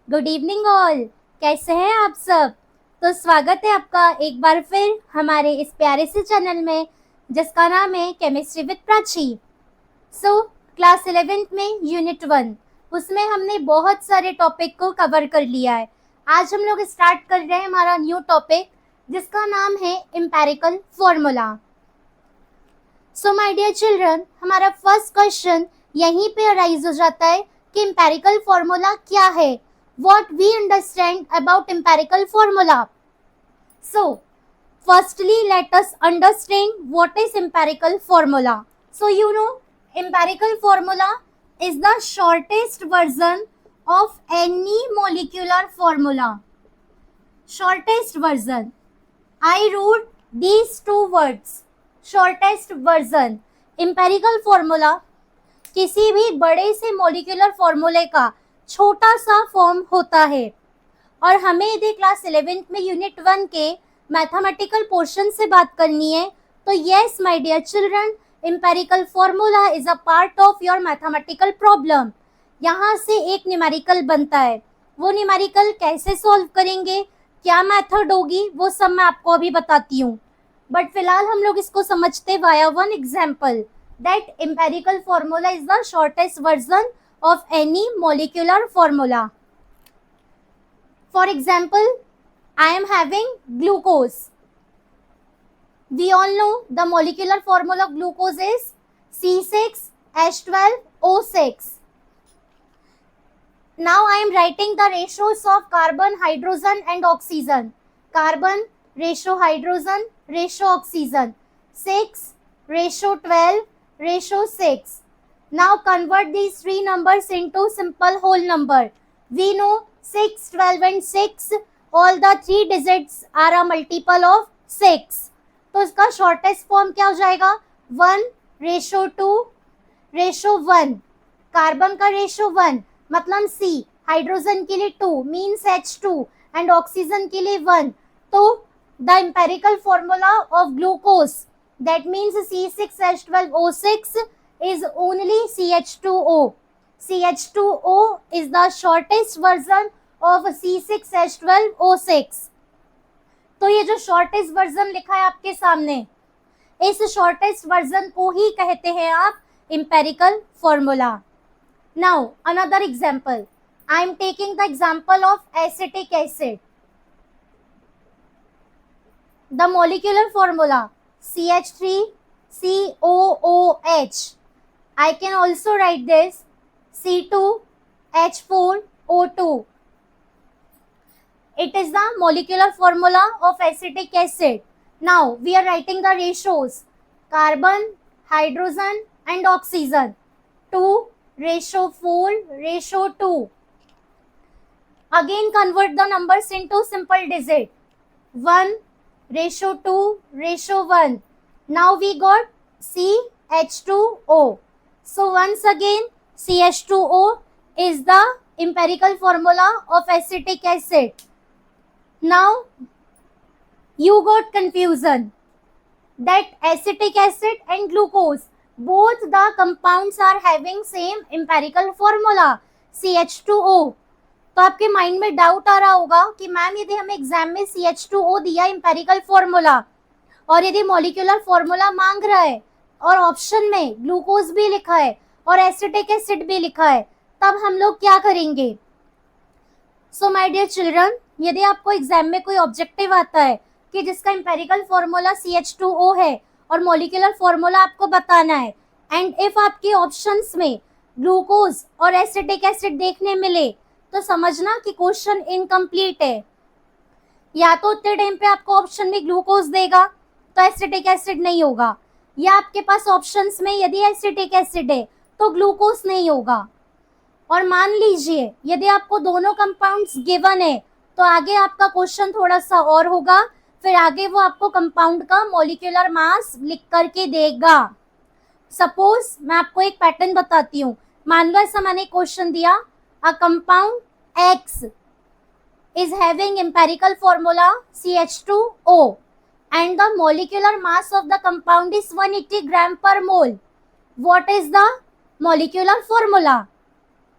Good evening all. कैसे हैं आप सब? तो स्वागत है आपका एक बार फिर हमारे इस प्यारे से चैनल में जिसका नाम है chemistry with Prachi. Class 11th में यूनिट 1 उसमें हमने बहुत सारे टॉपिक को कवर कर लिया है। आज हम लोग स्टार्ट कर रहे हैं हमारा न्यू टॉपिक जिसका नाम है empirical formula. So my dear children, हमारा फर्स्ट क्वेश्चन यहीं पे अराइज हो जाता है कि एम्पेरिकल फॉर्मूला क्या है। What we understand about empirical formula. So, firstly, let us understand what is empirical formula. So, you know, empirical formula is the shortest version of any molecular formula. Shortest version. I wrote these two words. Shortest version. Empirical formula किसी भी बड़े से molecular फॉर्मूले का छोटा सा form होता है। और हमें यदि क्लास 11th में यूनिट 1 के मैथमेटिकल पोर्शन से बात करनी है तो yes my dear children, empirical formula is a part of your mathematical problem. यहाँ से एक न्यूमेरिकल बनता है। वो न्यूमेरिकल कैसे सॉल्व करेंगे, क्या मेथड होगी, वो सब मैं आपको अभी बताती हूँ। बट फिलहाल हम लोग इसको समझते via one example that empirical formula is the shortest version of any molecular formula. For example, I am having glucose. We all know the molecular formula of glucose is C6H12O6. Now I am writing the ratios of carbon, hydrogen and oxygen. Carbon, ratio hydrogen, ratio oxygen. 6, ratio 12, ratio 6. Now convert these three numbers into simple whole number. We know 6, 12 and 6, all the three digits are a multiple of 6. तो इसका shortest form क्या हो जाएगा? 1 ratio 2 ratio 1. Carbon का ratio 1 मतलब C, hydrogen के लिए 2 means H2 and oxygen के लिए 1. तो the empirical formula of glucose that means C6H12O6 is only CH2O. CH2O is the shortest version of C6H12O6. तो ये जो shortest version लिखा है आपके सामने, इस shortest version को ही कहते हैं आप empirical formula. Now another example. I am taking the example of acetic acid. The molecular formula CH3COOH. I can also write this C2H4O2. It is the molecular formula of acetic acid. Now we are writing the ratios. Carbon, hydrogen and oxygen. 2 ratio 4 ratio 2. Again convert the numbers into simple digit. 1 ratio 2 ratio 1. Now we got CH2O. So once again CH2O is the empirical formula of acetic acid. Now you got confusion that acetic acid and glucose, both the compounds are having same empirical formula CH2O. तो आपके mind में doubt आ रहा होगा कि ma'am यदि हमें exam में CH2O दिया एम्पेरिकल फॉर्मूला और यदि मॉलिक्यूलर फॉर्मूला मांग रहा है और ऑप्शन में ग्लूकोज भी लिखा है और एसिटिक एसिड भी लिखा है, तब हम लोग क्या करेंगे? सो माय डियर चिल्ड्रन, यदि आपको एग्जाम में कोई ऑब्जेक्टिव आता है कि जिसका एम्पेरिकल फॉर्मूला CH2O है और मॉलिक्यूलर फॉर्मूला आपको बताना है एंड इफ आपके ऑप्शंस में ग्लूकोज और एसिटिक एसिड देखने मिले तो समझना कि क्वेश्चन इनकम्प्लीट है। या तो उतने टाइम पे आपको ऑप्शन में ग्लूकोज देगा तो एसिटिक एसिड नहीं होगा, या आपके पास ऑप्शंस में यदि एसिटिक एसिड है तो ग्लूकोज नहीं होगा। और मान लीजिए यदि आपको दोनों कंपाउंड्स गिवन है तो आगे आपका क्वेश्चन थोड़ा सा और होगा, फिर आगे वो आपको कंपाउंड का मॉलिक्यूलर मास लिख करके देगा। सपोज मैं आपको एक पैटर्न बताती हूँ। मान लो ऐसा मैंने क्वेश्चन दिया, a compound X is having empirical formula CH2O and the molecular mass of the compound is 180 gram per mole. What is the molecular formula?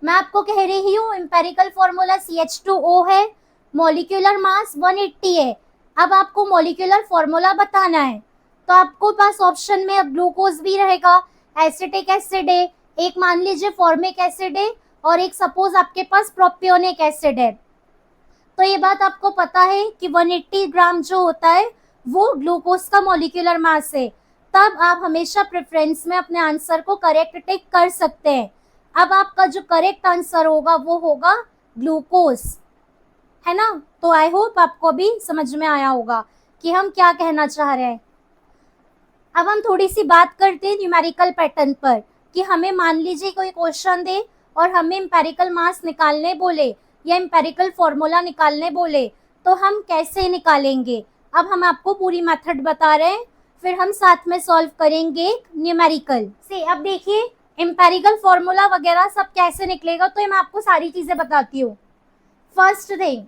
मैं आपको कह रही हूँ एम्पेरिकल फॉर्मूला CH2O है, मॉलिक्यूलर मास 180 है। अब आपको मॉलिक्यूलर फॉर्मूला बताना है, तो आपको पास ऑप्शन में अब ग्लूकोज भी रहेगा, एसिटिक एसिड है, एक मान लीजिए फॉर्मिक एसिड है, और एक सपोज आपके पास प्रोपियोनिक एसिड है। तो ये बात आपको पता है कि 180 ग्राम जो होता है वो ग्लूकोज का मॉलिक्यूलर मास है। तब आप हमेशा प्रेफरेंस में अपने आंसर को करेक्ट टिक कर सकते हैं। अब आपका जो करेक्ट आंसर होगा वो होगा ग्लूकोज, है ना। तो आई होप आपको भी समझ में आया होगा कि हम क्या कहना चाह रहे हैं। अब हम थोड़ी सी बात करते हैं न्यूमेरिकल पैटर्न पर, कि हमें मान लीजिए कोई क्वेश्चन दे और हमें एम्पेरिकल मास निकालने बोले या एम्पेरिकल फॉर्मूला निकालने बोले, तो हम कैसे निकालेंगे। अब हम आपको पूरी मेथड बता रहे हैं, फिर हम साथ में सॉल्व करेंगे न्यूमेरिकल से। अब देखिए एम्पेरिकल फॉर्मूला वगैरह सब कैसे निकलेगा, तो मैं आपको सारी चीजें बताती हूँ। First thing,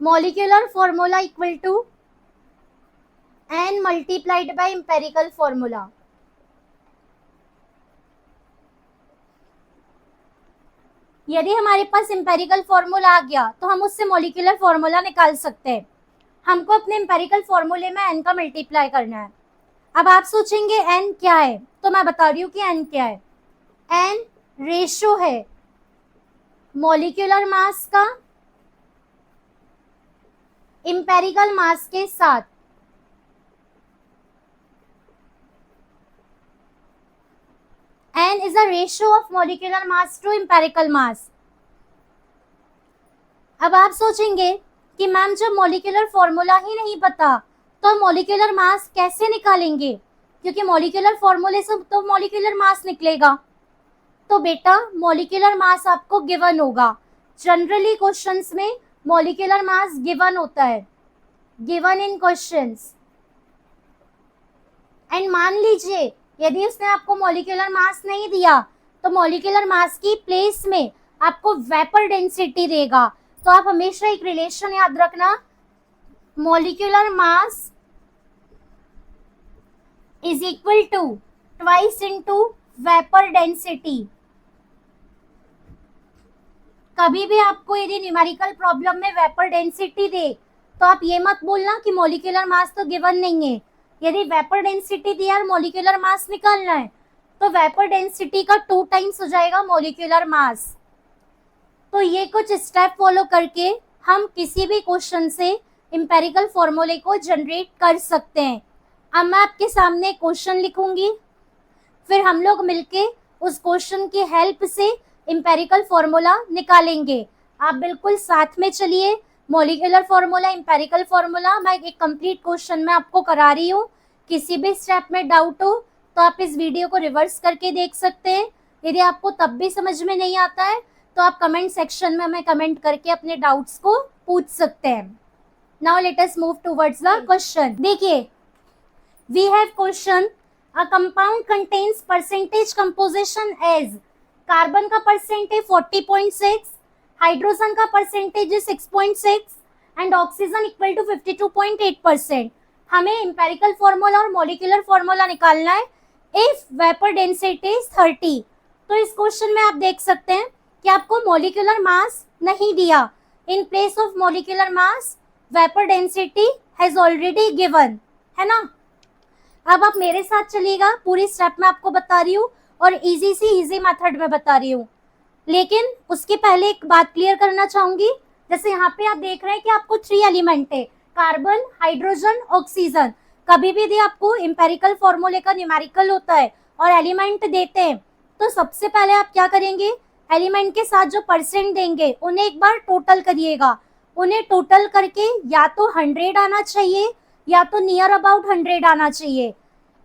molecular formula equal to n multiplied by empirical formula। यदि हमारे पास एम्पेरिकल फॉर्मूला आ गया तो हम उससे मॉलिक्यूलर फॉर्मूला निकाल सकते हैं। हमको अपने एम्पेरिकल फॉर्मूले में n का मल्टीप्लाई करना है। अब आप सोचेंगे n क्या है, तो मैं बता रही हूँ कि n क्या है। n रेशो है मॉलिक्यूलर मास का एम्पेरिकल मास के साथ। n is a ratio of molecular mass to empirical mass। अब आप सोचेंगे कि मैम जब मॉलिक्यूलर फॉर्मूला ही नहीं पता तो मॉलिक्यूलर मास कैसे निकालेंगे, क्योंकि मॉलिक्यूलर फॉर्मूले से तो मॉलिक्यूलर मास निकलेगा। तो बेटा मॉलिक्यूलर मास आपको गिवन होगा। जनरली क्वेश्चंस में मॉलिक्यूलर मास गिवन होता है, गिवन इन क्वेश्चंस। एंड मान लीजिए यदि उसने आपको मॉलिक्यूलर मास नहीं दिया तो मॉलिक्यूलर मास की प्लेस में आपको वेपर डेंसिटी देगा। तो आप हमेशा एक रिलेशन याद रखना, molecular mass is equal to twice into vapour density. कभी भी आपको यदि न्यूमेरिकल प्रॉब्लम में वेपर डेंसिटी दे तो आप ये मत बोलना कि मॉलिक्यूलर मास तो गिवन नहीं है। यदि वेपर डेंसिटी दिया और मॉलिक्यूलर मास निकालना है तो वेपर डेंसिटी का 2 टाइम्स हो जाएगा मॉलिक्यूलर मास। तो ये कुछ स्टेप फॉलो करके हम किसी भी क्वेश्चन से एम्पेरिकल फॉर्मूले को जनरेट कर सकते हैं। अब मैं आपके सामने क्वेश्चन लिखूंगी, फिर हम लोग मिलके उस क्वेश्चन की हेल्प से एम्पेरिकल फॉर्मूला निकालेंगे। आप बिल्कुल साथ में चलिए। मॉलिक्यूलर फॉर्मूला, एम्पेरिकल फॉर्मूला मैं एक कंप्लीट क्वेश्चन में आपको करा रही हूँ। किसी भी स्टेप में डाउट हो तो आप इस वीडियो को रिवर्स करके देख सकते हैं। यदि आपको तब भी समझ में नहीं आता है तो आप कमेंट सेक्शन में हमें कमेंट करके अपने डाउट्स को पूछ सकते हैं। Now let us move towards the question. देखिए we have question, a compound contains percentage composition as, carbon का परसेंट है 40.6, हाइड्रोजन का परसेंटेज है 6.6 एंड ऑक्सीजन इक्वल टू 52.8%। हमें एम्पेरिकल फॉर्मूला और मॉलिक्यूलर फॉर्मूला निकालना है इफ वेपर डेंसिटी इज 30। तो इस क्वेश्चन में आप देख सकते हैं कि आपको मॉलिक्यूलर मास नहीं दिया। In place of molecular mass vapour density has already given, है ना। अब आप मेरे साथ चलिएगा, पूरी स्टेप में आपको बता रही हूँ और इजी सी इजी मेथड में बता रही हूँ। लेकिन उसके पहले एक बात क्लियर करना चाहूंगी, जैसे यहाँ पे आप देख रहे हैं कि आपको 3 एलिमेंट है, कार्बन, हाइड्रोजन, ऑक्सीजन। कभी भी यदि आपको एम्पेरिकल फॉर्मूले का न्यूमेरिकल होता है और एलिमेंट देते हैं तो सबसे पहले आप क्या करेंगे, एलिमेंट के साथ जो परसेंट देंगे उन्हें एक बार टोटल करिएगा। उन्हें टोटल करके या तो 100 आना चाहिए या तो नियर अबाउट 100 आना चाहिए।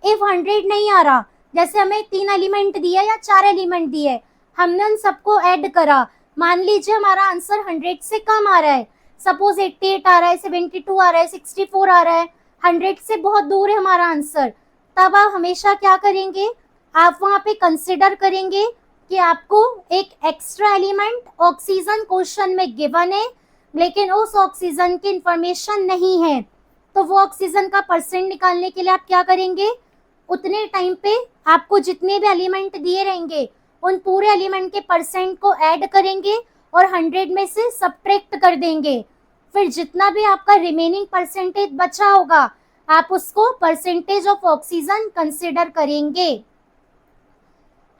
इफ 100 नहीं आ रहा, जैसे हमें 3 एलिमेंट दिए या 4 एलिमेंट दिए, हमने उन सबको ऐड करा, मान लीजिए हमारा आंसर 100 से कम आ रहा है, सपोज 88 आ रहा है, 72 आ रहा है, 64 आ रहा है, 100 से बहुत दूर है हमारा आंसर, तब आप हमेशा क्या करेंगे, आप वहां पे कंसिडर करेंगे कि आपको एक एक्स्ट्रा एलिमेंट ऑक्सीजन क्वेश्चन में गिवन है लेकिन उस ऑक्सीजन की इंफॉर्मेशन नहीं है। तो वो ऑक्सीजन का परसेंट निकालने के लिए आप क्या करेंगे, उतने टाइम पे आपको जितने भी एलिमेंट दिए रहेंगे उन पूरे एलिमेंट के परसेंट को ऐड करेंगे और 100 में से सब्ट्रैक्ट कर देंगे। फिर जितना भी आपका रिमेनिंग परसेंटेज बचा होगा आप उसको परसेंटेज ऑफ ऑक्सीजन कंसिडर करेंगे।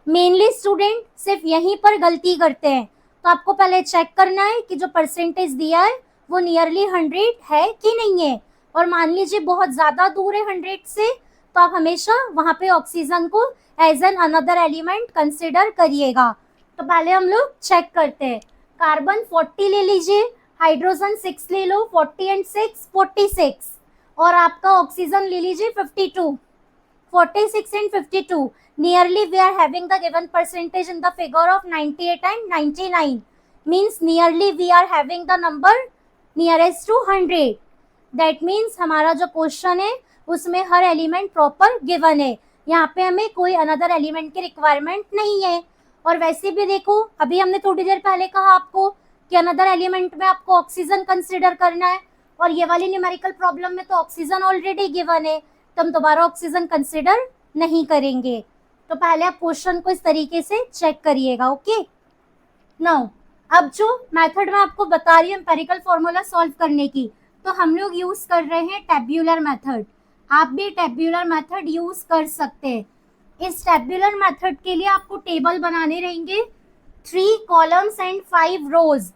मेनली स्टूडेंट सिर्फ यहीं पर गलती करते हैं, तो आपको पहले चेक करना है कि जो परसेंटेज दिया है वो नियरली 100 है कि नहीं है, और मान लीजिए बहुत ज्यादा दूर है 100 से, तो आप हमेशा वहां पे ऑक्सीजन को as an another element consider करिएगा। तो पहले हम लोग चेक करते हैं। कार्बन 40 ले लीजिए, हाइड्रोजन 6 ले लो, 40 एंड 6 46, और आपका ऑक्सीजन ले लीजिए 52, 46 and 52. Nearly we are having the given percentage in the figure of 98 and 99. Means nearly we are having the number nearest to 100. That means हमारा जो क्वेश्चन है उसमें हर एलिमेंट प्रॉपर गिवन है, यहाँ पे हमें कोई अनदर एलिमेंट की रिक्वायरमेंट नहीं है। और वैसे भी देखो अभी हमने थोड़ी देर पहले कहा आपको कि अनदर एलिमेंट में आपको ऑक्सीजन कंसिडर करना है, और ये वाली न्यूमेरिकल प्रॉब्लम में तो ऑक्सीजन ऑलरेडी गिवन है, तो हम दोबारा ऑक्सीजन कंसिडर नहीं करेंगे। तो पहले आप क्वेश्चन को इस तरीके से चेक करिएगा। ओके, नाउ अब जो मेथड मैं आपको बता रही हूँ एम्पेरिकल फॉर्मूला सॉल्व करने की, तो हम लोग यूज कर रहे हैं टेब्यूलर मेथड। आप भी टेब्यूलर मेथड यूज कर सकते हैं। इस टेब्यूलर मेथड के लिए आपको टेबल बनाने रहेंगे 3 कॉलम्स एंड 5 रोज।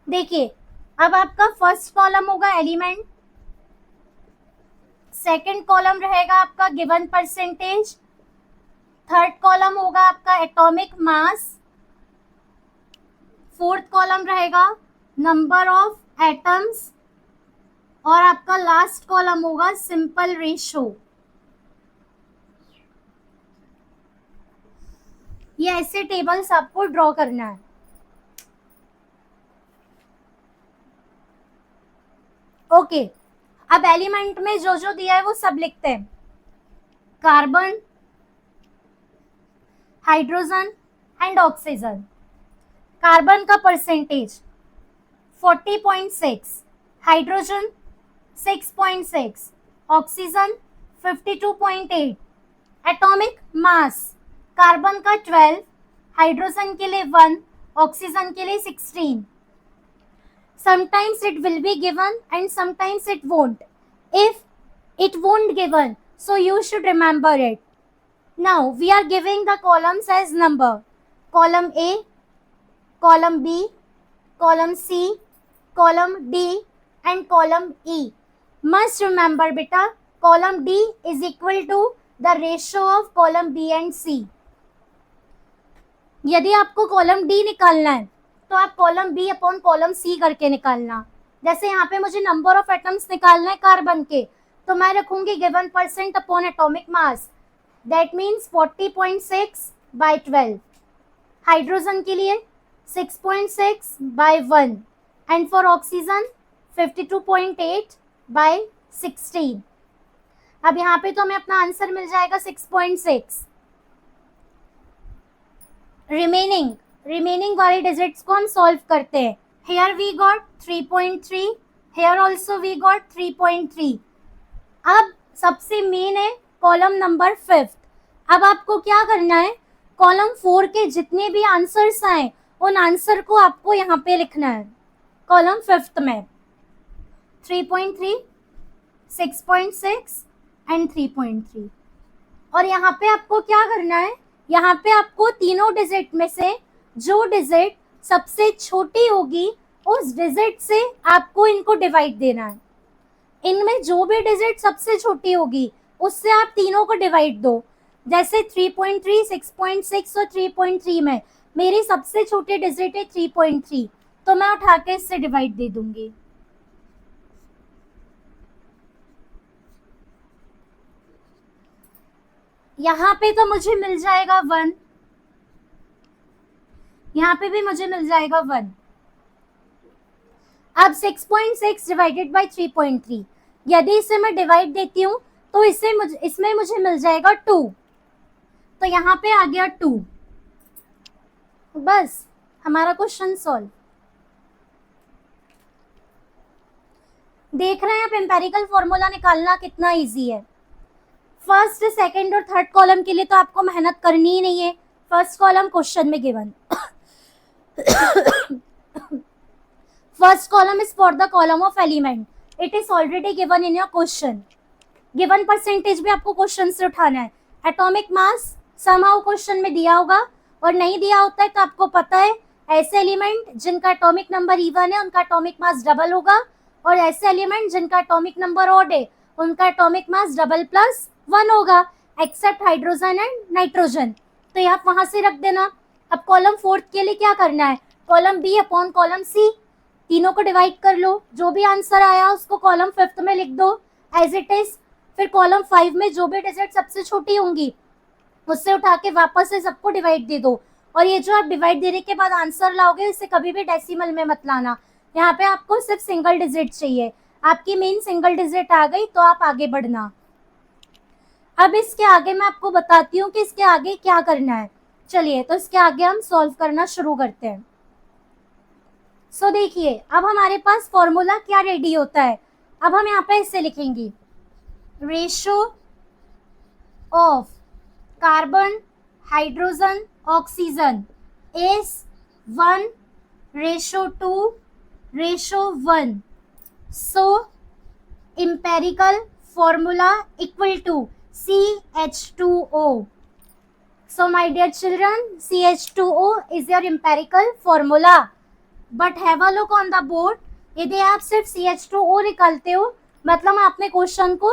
देखिए अब आपका फर्स्ट कॉलम होगा एलिमेंट, सेकंड कॉलम रहेगा आपका गिवन परसेंटेज, थर्ड कॉलम होगा आपका एटॉमिक मास, फोर्थ कॉलम रहेगा नंबर ऑफ एटम्स, और आपका लास्ट कॉलम होगा सिंपल रेशो। ये ऐसे टेबल्स आपको ड्रॉ करना है। ओके, अब एलिमेंट में जो जो दिया है वो सब लिखते हैं। Carbon, hydrogen and oxygen. Carbon का percentage 40.6, hydrogen 6.6, oxygen 52.8। Atomic mass carbon का 12, हाइड्रोजन के लिए 1, ऑक्सीजन के लिए 16। Sometimes it will be given and sometimes it won't. If it won't given, so you should remember it. Now we are giving the columns as number. Column A, column B, column C, column D and column E. Must remember beta, column D is equal to the ratio of column B and C. यदि आपको column D निकालना है तो आप column B upon column C करके निकालना। जैसे यहाँ पे मुझे नंबर ऑफ एटम्स निकालना है कार्बन के, तो मैं रखूंगी given percent upon atomic mass, that means 40.6 by 12। Hydrogen के लिए 6.6 by 1 and for oxygen 52.8 by 16। अब यहाँ पे तो हमें अपना आंसर मिल जाएगा 6.6। रिमेनिंग वाले डिजिट्स को हम सॉल्व करते हैं। Here we got 3.3, here also we got 3.3। अब सबसे मेन है कॉलम नंबर 5। अब आपको क्या करना है, कॉलम 4 के जितने भी आंसर्स आए उन आंसर को आपको यहाँ पे लिखना है। कॉलम 5 में 3.3, 6.6 एंड 3.3। और यहाँ पे आपको क्या करना है, यहाँ पे आपको तीनों डिजिट में से जो डिजिट सबसे छोटी होगी उस डिजिट से आपको इनको डिवाइड देना है। इनमें जो भी डिजिट सबसे छोटी होगी उससे आप तीनों को डिवाइड दो। जैसे 3.3, 6.6 और 3.3 में मेरी सबसे छोटी डिजिट है 3.3, तो मैं उठा के इससे डिवाइड दे दूंगी। यहाँ पे तो मुझे मिल जाएगा 1, यहाँ पे भी मुझे मिल जाएगा 1। अब 6.6 डिवाइडेड बाई 3.3, यदि इसे मैं डिवाइड देती हूँ तो इसमें मुझे मिल जाएगा 2, तो यहाँ पे आ गया 2। बस हमारा क्वेश्चन सॉल्व। देख रहे हैं आप एम्पेरिकल फॉर्मूला निकालना कितना इजी है। फर्स्ट, सेकंड और थर्ड कॉलम के लिए तो आपको मेहनत करनी ही नहीं है। फर्स्ट कॉलम क्वेश्चन में given. First column is for the column of element, it is already given in your question. Given percentage भी आपको क्वेश्चन से उठाना है। एटॉमिक मास समहाउ क्वेश्चन में दिया होगा, और नहीं दिया होता है तो आपको पता है ऐसे एलिमेंट जिनका एटॉमिक नंबर इवन है उनका एटॉमिक मास डबल होगा, और ऐसे एलिमेंट जिनका एटॉमिक नंबर ऑड है उनका एटॉमिक मास डबल प्लस 1 होगा, एक्सेप्ट हाइड्रोजन एंड नाइट्रोजन। तो ये आप वहां से रख देना। अब कॉलम फोर्थ के लिए क्या करना है, column B upon column C, तीनों को डिवाइड कर लो, जो भी आंसर आया उसको कॉलम फिफ्थ में लिख दो एज इट इज। फिर कॉलम 5 में जो भी डिजिट सबसे छोटी होंगी उससे उठा के वापस से सबको डिवाइड दे दो। और ये जो आप डिवाइड देने के बाद आंसर लाओगे इसे कभी भी डेसिमल में मत लाना, यहाँ पे आपको सिर्फ सिंगल डिजिट चाहिए। आपकी मेन सिंगल डिजिट आ गई तो आप आगे बढ़ना। अब इसके आगे मैं आपको बताती हूँ कि इसके आगे क्या करना है। चलिए, तो इसके आगे हम सॉल्व करना शुरू करते हैं। सो देखिए, अब हमारे पास फॉर्मूला क्या रेडी होता है। अब हम यहाँ पे इसे लिखेंगे, ratio of carbon hydrogen oxygen is 1:2:1। So empirical formula equal to CH2O. So my dear children, CH2O is your empirical formula. But have a look on the board. यदि आप सिर्फ CH2O निकालते हो मतलब आपने क्वेश्चन को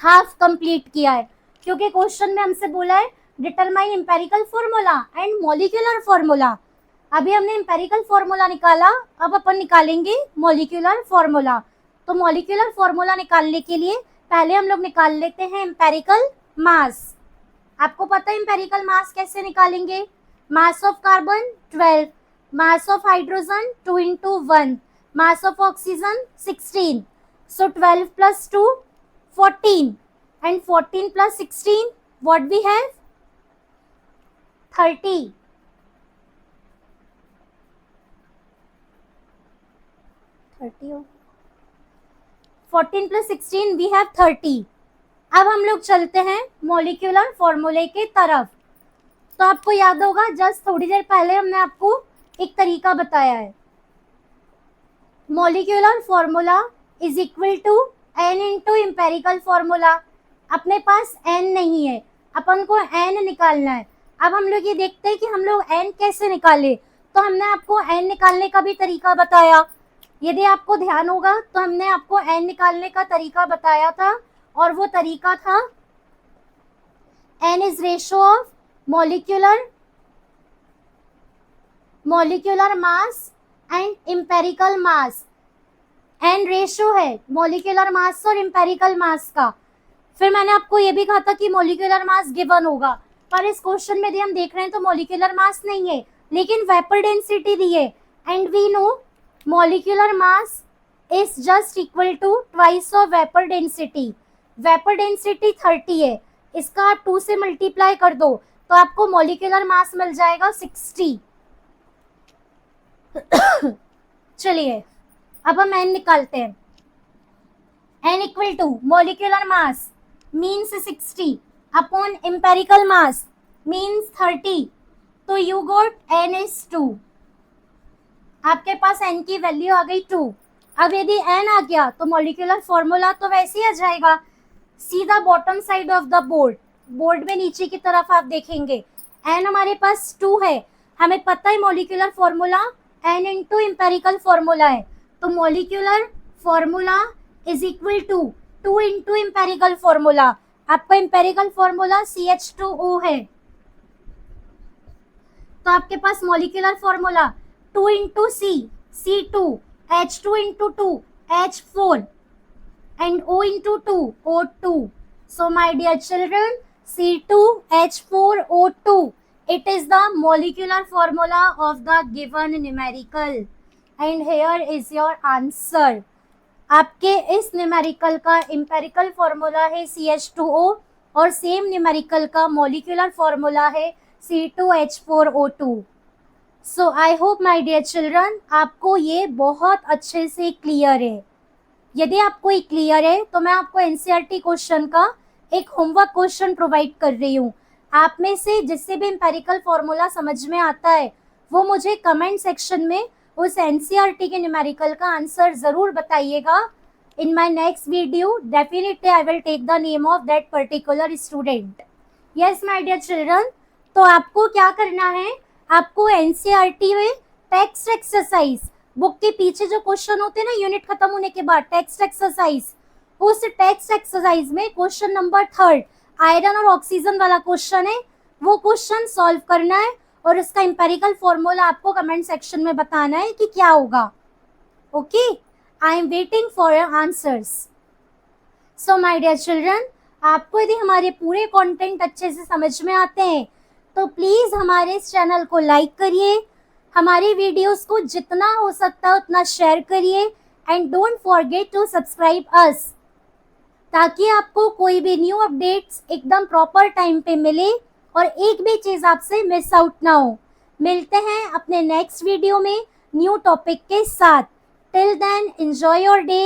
हाफ कंप्लीट किया है, क्योंकि क्वेश्चन में हमसे बोला है determine empirical formula and molecular formula. अभी हमने एम्पेरिकल फॉर्मूला निकाला, अब अपन निकालेंगे मॉलिक्यूलर फॉर्मूला। तो मॉलिक्यूलर फॉर्मूला निकालने के लिए पहले हम लोग निकाल लेते हैं एम्पेरिकल मास। आपको पता है एम्पेरिकल मास कैसे निकालेंगे, mass of carbon 12, mass of hydrogen 2 into 1, mass of oxygen 16। So 12 plus 2 14 and 14 plus 16 what we have 30। 14 plus 16 we have 30। अब हम लोग चलते हैं मॉलिक्यूलर फॉर्मूले के तरफ। तो आपको याद होगा जस्ट थोड़ी देर पहले हमने आपको एक तरीका बताया है, molecular formula is equal to n into empirical formula. अपने पास n नहीं है, अपन को n निकालना है। अब हम लोग ये देखते हैं कि हम लोग n कैसे निकाले। तो हमने आपको n निकालने का भी तरीका बताया, यदि आपको ध्यान होगा तो हमने आपको n निकालने का तरीका बताया था, और वो तरीका था n is ratio of molecular mass and empirical mass. n ratio है मॉलिक्यूलर मास और एम्पेरिकल मास का। फिर मैंने आपको ये भी कहा था कि मॉलिक्यूलर मास गिवन होगा, पर इस क्वेश्चन में यदि हम देख रहे हैं तो मॉलिक्यूलर मास नहीं है, लेकिन वेपर डेंसिटी दी है। And we know molecular mass is just equal to twice of vapour density. Vapour density 30 है, इसका 2 से मल्टीप्लाई कर दो तो आपको मॉलिक्यूलर मास मिल जाएगा 60। चलिए, अब हम n निकालते हैं। n equal to molecular mass means 60 upon empirical mass means 30। तो यू गॉट n इज 2। आपके पास n की वैल्यू आ गई 2। अब यदि n आ गया तो मॉलिक्यूलर फॉर्मूला तो वैसे ही आ जाएगा। सीधा bottom side of the board में नीचे की तरफ आप देखेंगे n हमारे पास 2 है, हमें पता है molecular formula n into empirical formula है। तो molecular formula is equal to 2 into empirical formula. आपका एम्पेरिकल फॉर्मूला CH2O है, तो आपके पास molecular formula 2 into C2, H2 into 2 H4 and O into 2 O2। So my dear children, C2H4O2, it is the molecular formula of the given numerical, and here is your answer। आपके इस numerical का empirical formula है CH2O और same numerical का molecular formula है C2H4O2। So I hope my dear children आपको ये बहुत अच्छे से क्लियर है। यदि आपको ये क्लियर है तो मैं आपको एनसीईआरटी क्वेश्चन का एक होमवर्क क्वेश्चन प्रोवाइड कर रही हूँ। आप में से जिससे भी एम्पेरिकल फॉर्मूला समझ में आता है वो मुझे कमेंट सेक्शन में उस एनसीईआरटी के न्यूमेरिकल का आंसर ज़रूर बताइएगा। In my next video definitely I will take the name of that particular student. Yes my dear children, तो आपको क्या करना है, आपको एनसीईआरटी में टेक्स्ट एक्सरसाइज बुक के पीछे जो क्वेश्चन होते हैं ना यूनिट खत्म होने के बाद टेक्स्ट एक्सरसाइज, उस टेक्स्ट एक्सरसाइज में क्वेश्चन नंबर 3 आयरन और ऑक्सीजन वाला क्वेश्चन है, वो क्वेश्चन सॉल्व करना है और उसका एम्पेरिकल फॉर्मूला आपको कमेंट सेक्शन में बताना है कि क्या होगा। Okay, I am waiting for your answers. So my dear children, आपको यदि हमारे पूरे कंटेंट अच्छे से समझ में आते हैं तो प्लीज़ हमारे इस चैनल को लाइक करिए, हमारी वीडियोस को जितना हो सकता है उतना शेयर करिए and don't forget to subscribe us, ताकि आपको कोई भी न्यू अपडेट्स एकदम प्रॉपर टाइम पे मिले और एक भी चीज़ आपसे मिस आउट ना हो। मिलते हैं अपने नेक्स्ट वीडियो में न्यू टॉपिक के साथ। Till then enjoy your day,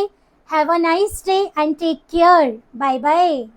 have a nice day and take care, bye bye.